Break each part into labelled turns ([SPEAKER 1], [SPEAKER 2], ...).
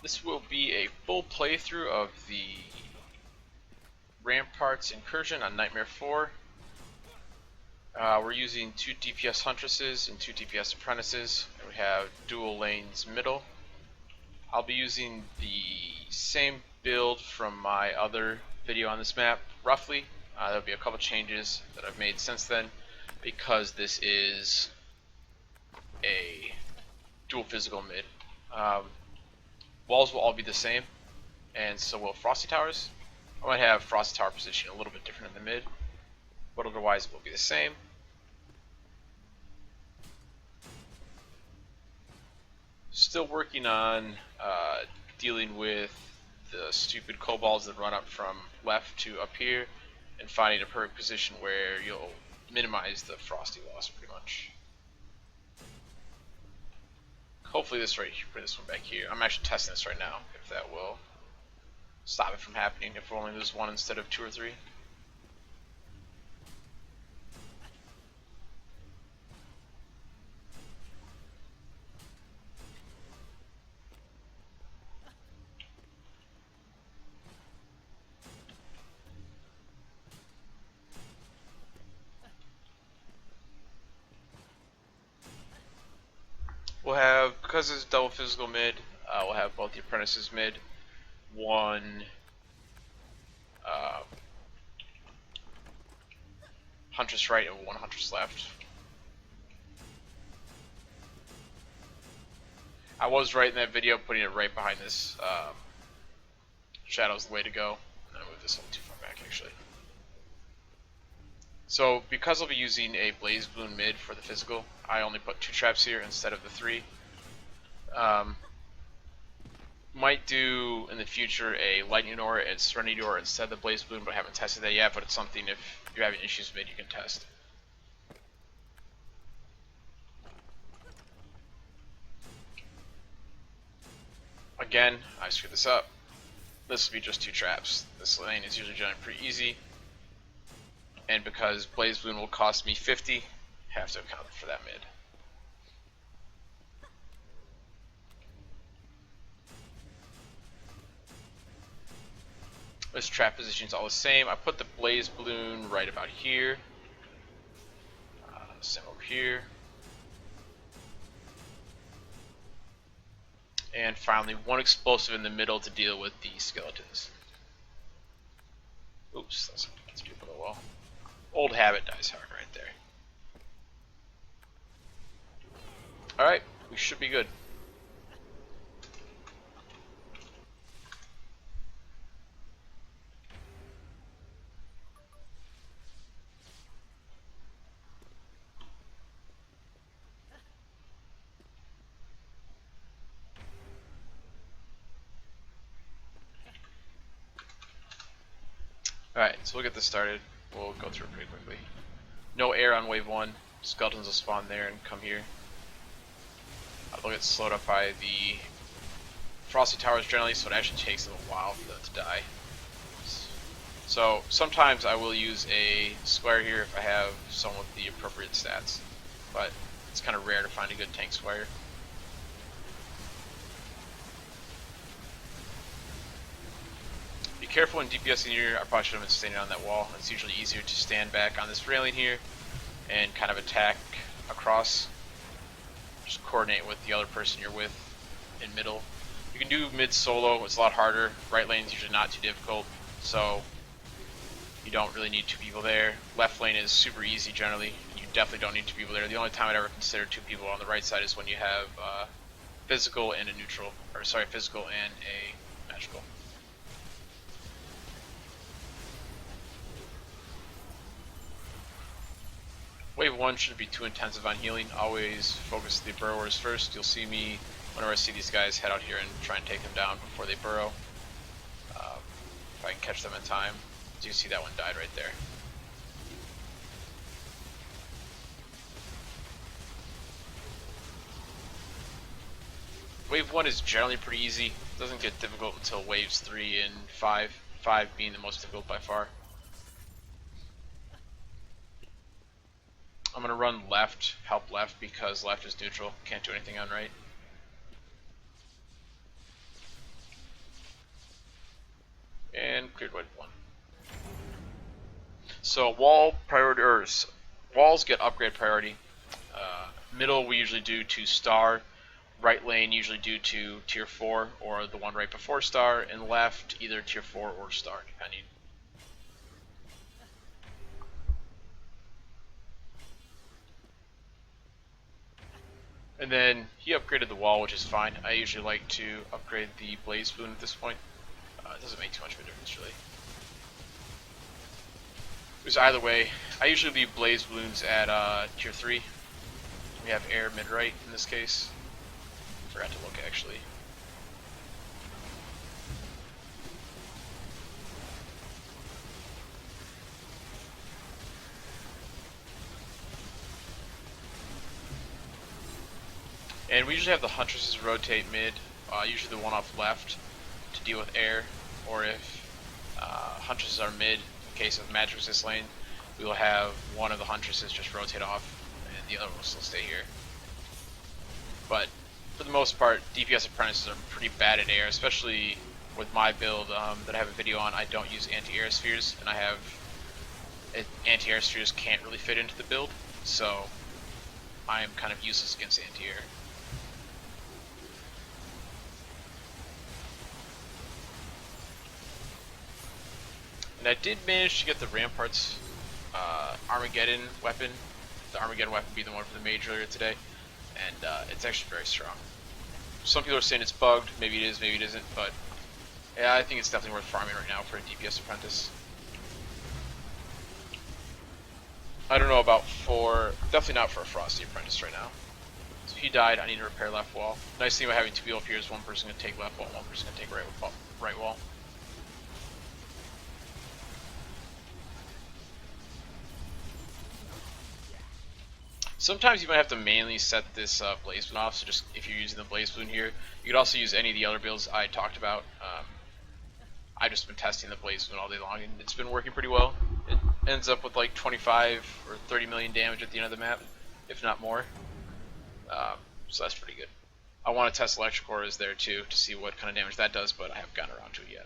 [SPEAKER 1] This will be a full playthrough of the Ramparts Incursion on Nightmare 4. We're using 2 DPS Huntresses and 2 DPS Apprentices, and we have dual lanes middle. I'll be using the same build from my other video on this map, roughly. There'll be a couple changes that I've made since then, because this is a dual physical mid. Walls will all be the same, and so will Frosty Towers. I might have Frosty Tower position a little bit different in the mid, but otherwise it will be the same. Still working on dealing with the stupid kobolds that run up from left to up here, and finding a perfect position where you'll minimize the Frosty loss pretty much. Hopefully this right here, put this one back here. I'm actually testing this right now, if that will stop it from happening, if we only lose 1 instead of 2 or 3. We'll have, because it's double physical mid, we'll have both the apprentices mid, 1 Huntress right and 1 Huntress left. I was right in that video, putting it right behind this shadow's the way to go. I'm gonna move this a little too far back actually. So because I'll be using a Blaze Balloon mid for the physical, I only put 2 traps here instead of the 3. Might do in the future a Lightning Aura and Serenity Aura instead of the Blaze Balloon, but I haven't tested that yet, but it's something if you're having issues mid you can test. Again, I screwed this up. This will be just 2 traps. This lane is usually generally pretty easy. And because Blaze Balloon will cost me 50, have to account for that mid. This trap position is all the same. I put the Blaze Balloon right about here. Same over here. And finally, 1 explosive in the middle to deal with the skeletons. Oops, that's people on the wall. Old habit dies hard right there. Alright, we should be good. Alright, so we'll get this started. We'll go through it pretty quickly. No air on wave 1. Skeletons will spawn there and come here. They'll get slowed up by the Frosty Towers generally, so it actually takes them a while for them to die. So sometimes I will use a square here if I have someone with the appropriate stats, but it's kind of rare to find a good tank square. Be careful when DPSing here. I probably should have been standing on that wall. It's usually easier to stand back on this railing here and kind of attack across. Just coordinate with the other person you're with in middle. You can do mid solo, it's a lot harder. Right lane is usually not too difficult, so you don't really need 2 people there. Left lane is super easy generally. You definitely don't need 2 people there. The only time I'd ever consider 2 people on the right side is when you have physical and a neutral, or sorry, physical and a magical. Wave 1 shouldn't be too intensive on healing. Always focus the burrowers first. You'll see me, whenever I see these guys, head out here and try and take them down before they burrow. If I can catch them in time. As you can see, that one died right there. Wave 1 is generally pretty easy. It doesn't get difficult until waves 3 and 5. 5 being the most difficult by far. I'm going to run left, help left, because left is neutral. Can't do anything on right. So wall priority, or walls get upgrade priority. Middle we usually do to star. Right lane usually do to tier 4 or the one right before star, and left either tier 4 or star depending. And then he upgraded the wall, which is fine. I usually like to upgrade the blaze balloon at this point. It doesn't make too much of a difference really. Because either way, I usually leave blaze balloons at tier 3. We have air mid right in this case. Forgot to look actually. And we usually have the huntresses rotate mid, usually the one off left, to deal with air, or if huntresses are mid, in case of magic resist lane, we will have one of the huntresses just rotate off, and the other one will still stay here. But for the most part, DPS apprentices are pretty bad at air, especially with my build that I have a video on. I don't use anti-air spheres, and I have anti-air spheres can't really fit into the build, so I am kind of useless against anti-air. And I did manage to get the Ramparts Armageddon weapon. The Armageddon weapon being the one for the mage earlier today, and it's actually very strong. Some people are saying it's bugged, maybe it is, maybe it isn't, but yeah, I think it's definitely worth farming right now for a DPS apprentice. I don't know about definitely not for a Frosty apprentice right now. So he died, I need to repair left wall. Nice thing about having two people up here is one person can take left wall, one person can take right wall. Sometimes you might have to manually set this blaze balloon off, so just if you're using the blaze balloon here, you could also use any of the other builds I talked about. I've just been testing the blaze balloon all day long, and it's been working pretty well. It ends up with like 25 or 30 million damage at the end of the map, if not more. So that's pretty good. I want to test electric auras there too, to see what kind of damage that does, but I haven't gotten around to it yet.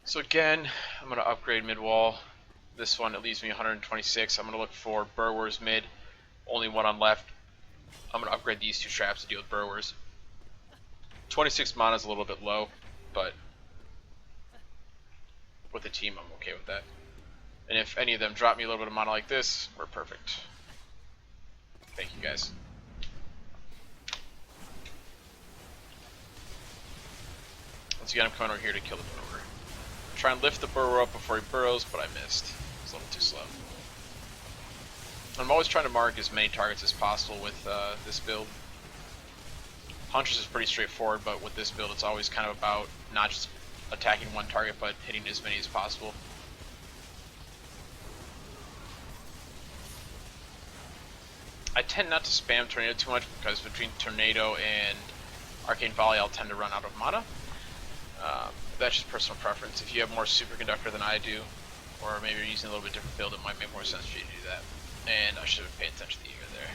[SPEAKER 1] So again, I'm going to upgrade mid wall. This one, it leaves me 126. I'm going to look for Burwers mid, only one on left. I'm going to upgrade these two traps to deal with Burwers. 26 mana is a little bit low, but with the team I'm okay with that. And if any of them drop me a little bit of mana like this, we're perfect. Thank you guys. Once again, I'm coming over here to kill the Burrower. Try and lift the Burrower up before he burrows, but I missed. It's a little too slow. I'm always trying to mark as many targets as possible with this build. Huntress is pretty straightforward, but with this build it's always kind of about not just attacking one target, but hitting as many as possible. I tend not to spam Tornado too much, because between Tornado and Arcane Volley I'll tend to run out of mana. That's just personal preference. If you have more Superconductor than I do, or maybe you're using a little bit different build, it might make more sense for you to do that. And I should have paid attention to the ear there.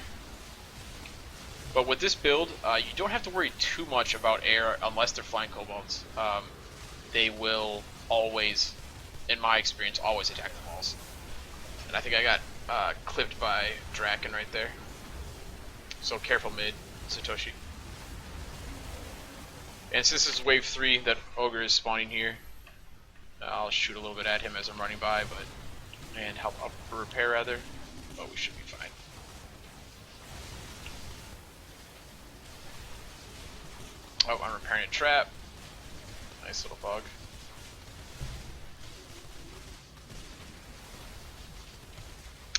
[SPEAKER 1] But with this build, you don't have to worry too much about air unless they're flying kobolds. They will always, in my experience, always attack the walls. And I think I got clipped by Draken right there. So careful mid, Satoshi. And since this is wave 3 that Ogre is spawning here, I'll shoot a little bit at him as I'm running by, and help up repair rather, but we should be fine. Oh, I'm repairing a trap. Nice little bug.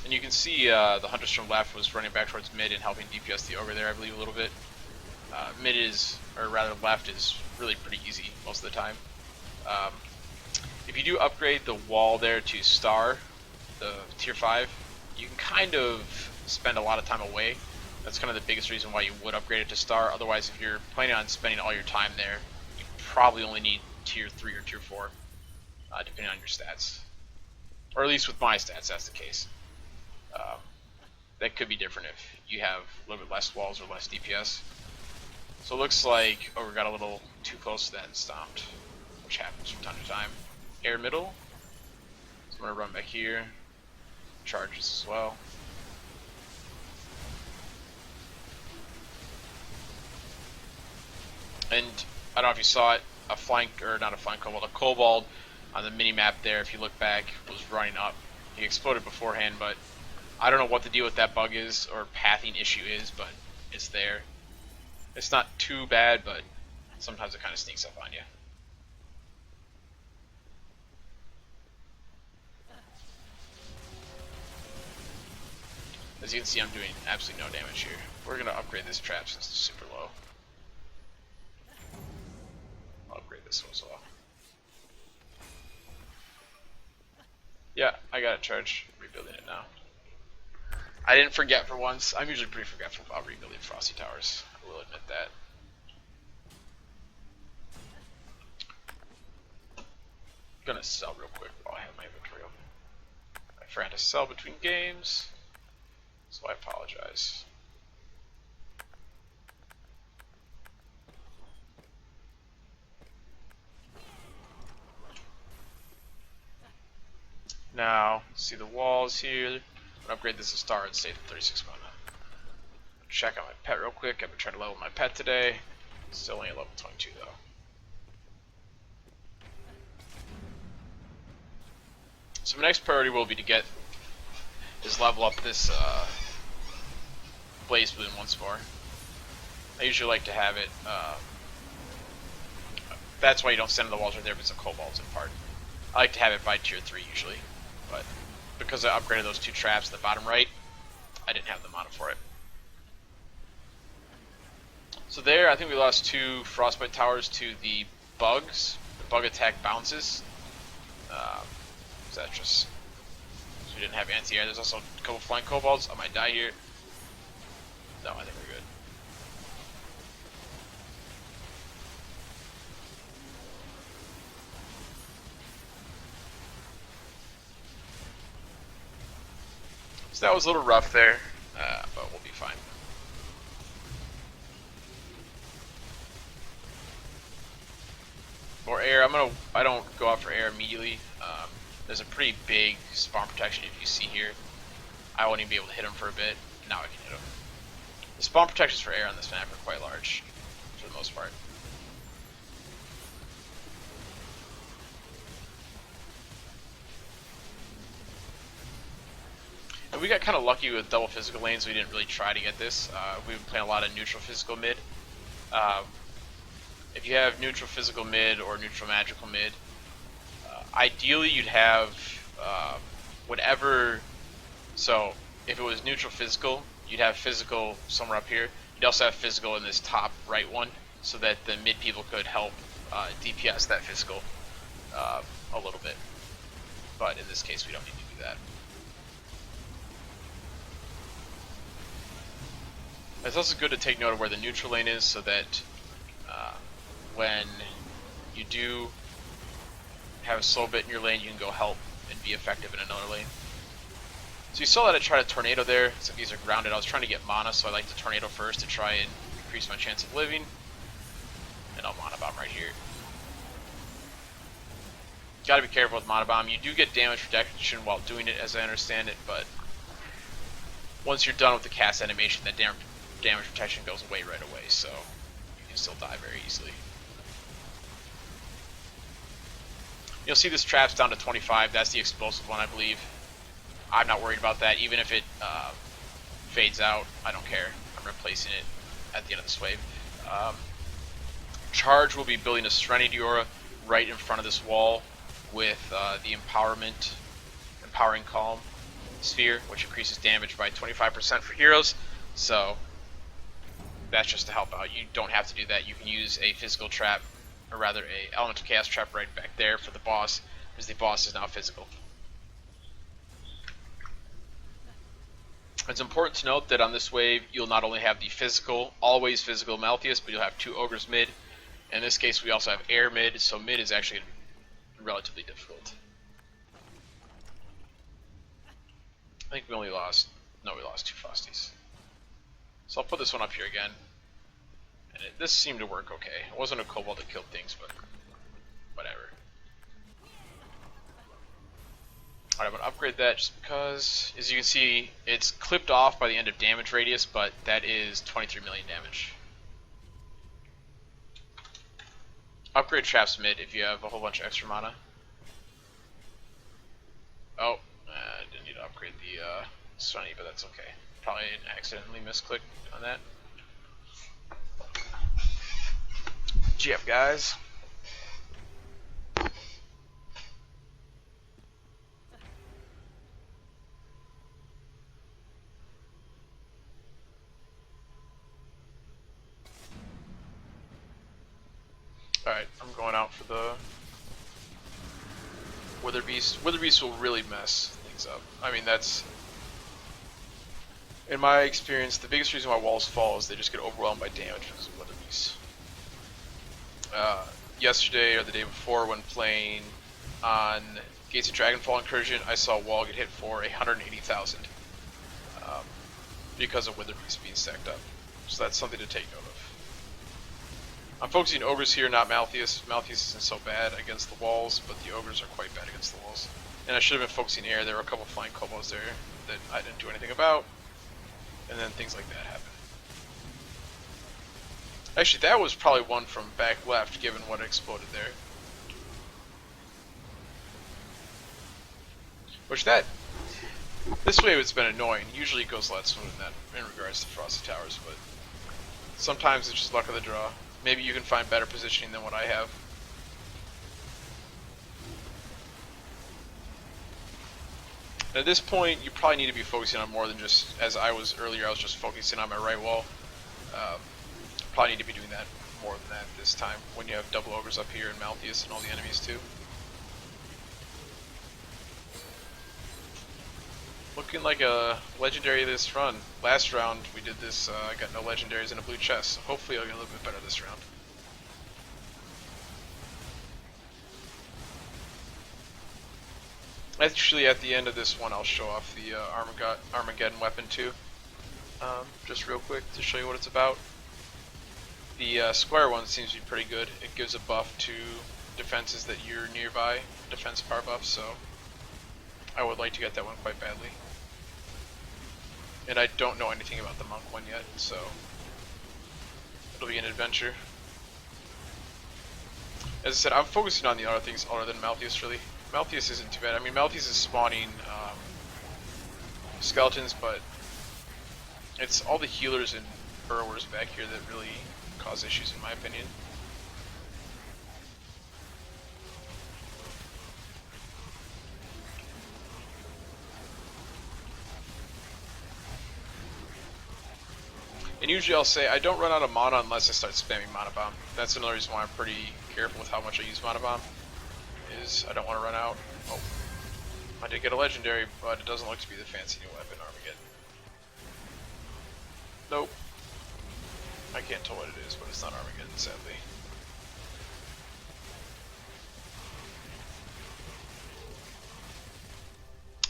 [SPEAKER 1] And you can see the Huntress from left was running back towards mid and helping DPS the Ogre there, I believe, a little bit. Mid is, or rather left, is really pretty easy most of the time. If you do upgrade the wall there to star, the tier 5, you can kind of spend a lot of time away. That's kind of the biggest reason why you would upgrade it to star. Otherwise, if you're planning on spending all your time there, you probably only need tier 3 or tier 4, depending on your stats. Or at least with my stats, that's the case. That could be different if you have a little bit less walls or less DPS. So it looks like Ogre got a little too close to that and stomped. which happens from time to time. Air middle. So I'm going to run back here. Charges as well. And I don't know if you saw it, a flank, or not a flank kobold, a kobold on the mini map there, if you look back, was running up. He exploded beforehand, but I don't know what the deal with that bug is or pathing issue is, but it's there. It's not too bad, but sometimes it kind of sneaks up on you. As you can see, I'm doing absolutely no damage here. We're going to upgrade this trap since it's super low. I'll upgrade this one as well. Yeah, I got it charged. Rebuilding it now. I didn't forget for once. I'm usually pretty forgetful about rebuilding Frosty Towers. I will admit that. I'm gonna sell real quick while I have my inventory open. I forgot to sell between games, so I apologize. Now, see the walls here. I'm gonna upgrade this to star and save 36 mana. Check out my pet real quick. I've been trying to level my pet today. Still only at level 22 though. So my next priority will be to level up this Blaze Boon once more. I usually like to have it. That's why you don't send the walls right there, because the kobolds in part. I like to have it by tier 3 usually, but because I upgraded those 2 traps at the bottom right, I didn't have the mana for it. So there, I think we lost 2 Frostbite Towers to the bugs. The bug attack bounces. That's just... So we didn't have anti-air. There's also a couple flying kobolds. I might die here. No, I think we're good. So that was a little rough there, but we'll be fine. For air, I don't go out for air immediately. There's a pretty big spawn protection if you see here. I won't even be able to hit him for a bit. Now I can hit him. The spawn protections for air on this map are quite large, for the most part. And we got kind of lucky with double physical lanes. We didn't really try to get this. We've been playing a lot of neutral physical mid. If you have neutral physical mid or neutral magical mid, ideally you'd have whatever. So if it was neutral physical, you'd have physical somewhere up here. You'd also have physical in this top right one, so that the mid people could help DPS that physical a little bit. But in this case, we don't need to do that. It's also good to take note of where the neutral lane is, so that when you do have a slow bit in your lane, you can go help and be effective in another lane. So you saw that I tried a tornado there, so these are grounded. I was trying to get mana, so I like the tornado first to try and increase my chance of living. And I'll mana bomb right here. Gotta be careful with mana bomb. You do get damage reduction while doing it, as I understand it, but once you're done with the cast animation, that damage protection goes away right away, so you can still die very easily. You'll see this trap's down to 25. That's the explosive one, I believe. I'm not worried about that. Even if it fades out, I don't care. I'm replacing it at the end of this wave. Charge will be building a Serenity Aura right in front of this wall with the Empowering Calm sphere, which increases damage by 25% for heroes. So that's just to help out. You don't have to do that. You can use a physical trap, or rather a elemental chaos trap right back there for the boss, because the boss is now physical. It's important to note that on this wave, you'll not only have the physical, always physical Malthius, but you'll have 2 ogres mid. In this case, we also have air mid, so mid is actually relatively difficult. I think we only lost, no, we lost 2 Frosties. So I'll put this one up here again. And this seemed to work okay. It wasn't a kobold that killed things, but whatever. Alright, I'm going to upgrade that just because, as you can see, it's clipped off by the end of damage radius, but that is 23 million damage. Upgrade traps mid if you have a whole bunch of extra mana. Oh, I didn't need to upgrade the Sunny, but that's okay. Probably accidentally misclicked on that. GF, guys. Alright, I'm going out for the Wither Beast. Wither Beast will really mess things up. I mean, that's, in my experience, the biggest reason why walls fall is they just get overwhelmed by damage because of Wither Beast. Yesterday or the day before, when playing on Gates of Dragonfall Incursion, I saw a wall get hit for 180,000 because of Wither Beast being stacked up. So that's something to take note of. I'm focusing Ogres here, not Malthius. Malthius isn't so bad against the walls, but the Ogres are quite bad against the walls. And I should have been focusing air. There were a couple flying Kobolds there that I didn't do anything about. And then things like that happen. Actually, that was probably one from back left, given what exploded there. Which this wave has been annoying. Usually it goes a lot smoother than that in regards to Frosty Towers, but sometimes it's just luck of the draw. Maybe you can find better positioning than what I have. And at this point, you probably need to be focusing on more than just, as I was earlier, I was just focusing on my right wall. Probably need to be doing that more than that this time, when you have double Ogres up here and Malthius and all the enemies too. Looking like a legendary this run. Last round we did this, I got no legendaries in a blue chest, so hopefully I'll get a little bit better this round. Actually, at the end of this one I'll show off the Armageddon weapon too, just real quick to show you what it's about. The square one seems to be pretty good. It gives a buff to defenses that you're nearby, defense power buff, so I would like to get that one quite badly. And I don't know anything about the monk one yet, so it'll be an adventure. As I said, I'm focusing on the other things other than Malthius, really. Malthius isn't too bad. I mean, Malthius is spawning skeletons, but it's all the healers and burrowers back here that really cause issues, in my opinion. And usually I'll say I don't run out of mana unless I start spamming Mana Bomb. That's another reason why I'm pretty careful with how much I use Mana Bomb, is I don't want to run out. Oh, I did get a legendary, but it doesn't look to be the fancy new weapon, Armageddon. Nope. I can't tell what it is, but it's not Armageddon, sadly.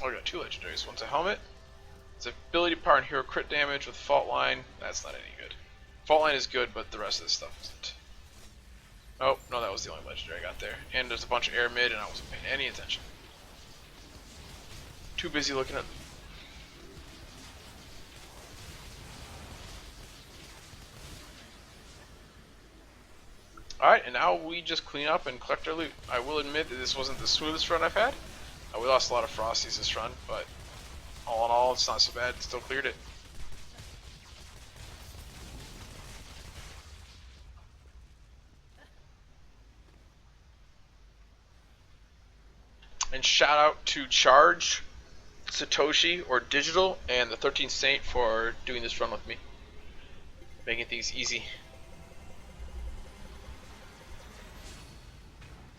[SPEAKER 1] Oh, I got two legendaries. One's a helmet. It's ability power and hero crit damage with fault line. That's not any good. Fault line is good, but the rest of this stuff isn't. Oh, no, that was the only legendary I got there. And there's a bunch of air mid, and I wasn't paying any attention. Too busy looking at. Alright, and now we just clean up and collect our loot. I will admit that this wasn't the smoothest run I've had. We lost a lot of Frosties this run, but all in all, it's not so bad. Still cleared it. And shout out to Charge, Satoshi, or Digital, and the 13th Saint for doing this run with me. Making things easy.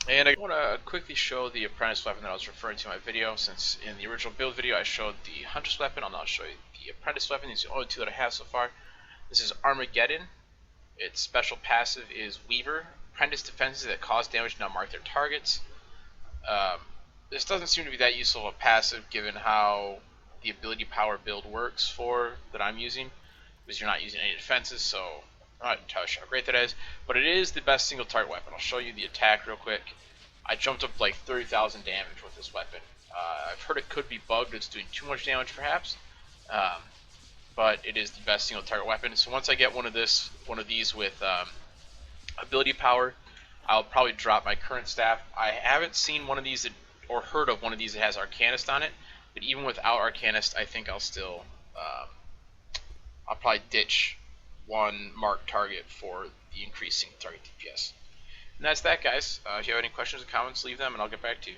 [SPEAKER 1] And I want to quickly show the apprentice weapon that I was referring to in my video, since in the original build video I showed the hunter's weapon. I'll now show you the apprentice weapon. These are the only two that I have so far. This is Armageddon. Its special passive is Weaver. Apprentice defenses that cause damage now mark their targets. This doesn't seem to be that useful of a passive given how the ability power build works for that I'm using, because you're not using any defenses, so I'm not entirely sure how great that is, but it is the best single target weapon. I'll show you the attack real quick. I jumped up like 30,000 damage with this weapon. I've heard it could be bugged, it's doing too much damage perhaps, but it is the best single target weapon. So once I get one of these with ability power, I'll probably drop my current staff. I haven't seen one of these or heard of one of these that has Arcanist on it, but even without Arcanist, I think I'll still I'll probably ditch one marked target for the increasing target DPS. And that's that, guys. If you have any questions or comments, leave them and I'll get back to you.